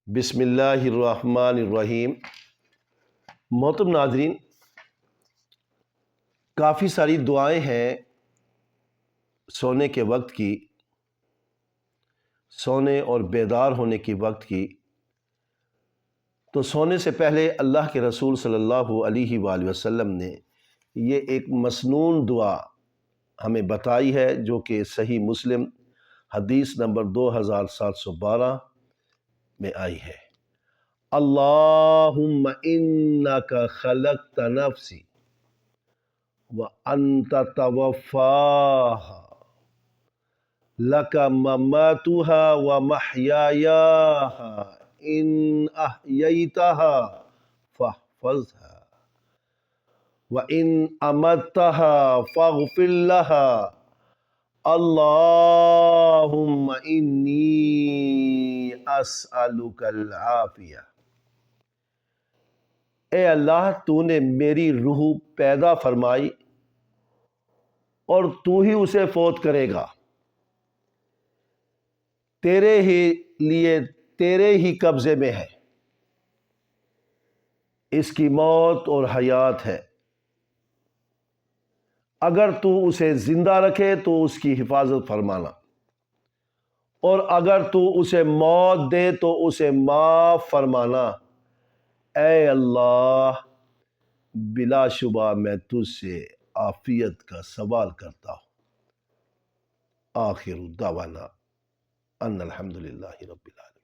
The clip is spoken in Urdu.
بسم اللہ الرحمن الرحیم۔ محترم ناظرین، کافی ساری دعائیں ہیں سونے کے وقت کی، سونے اور بیدار ہونے کی وقت کی۔ تو سونے سے پہلے اللہ کے رسول صلی اللہ علیہ وآلہ وسلم نے یہ ایک مسنون دعا ہمیں بتائی ہے، جو کہ صحیح مسلم حدیث نمبر 2712 میں آئی ہے۔ اللہم انک خلقت نفسی وانت توفاہا لک مماتها ومحیایاہا ان احییتها فاحفظها وان امتها فاغفر لها اللہم انی اسألک العافیہ۔ اے اللہ، تو نے میری روح پیدا فرمائی اور تو ہی اسے فوت کرے گا۔ تیرے ہی لیے، تیرے ہی قبضے میں ہے، اس کی موت اور حیات ہے۔ اگر تو اسے زندہ رکھے تو اس کی حفاظت فرمانا، اور اگر تو اسے موت دے تو اسے معاف فرمانا۔ اے اللہ، بلا شبہ میں تجھ سے عافیت کا سوال کرتا ہوں۔ آخر دعوانا ان الحمدللہ رب العالمین۔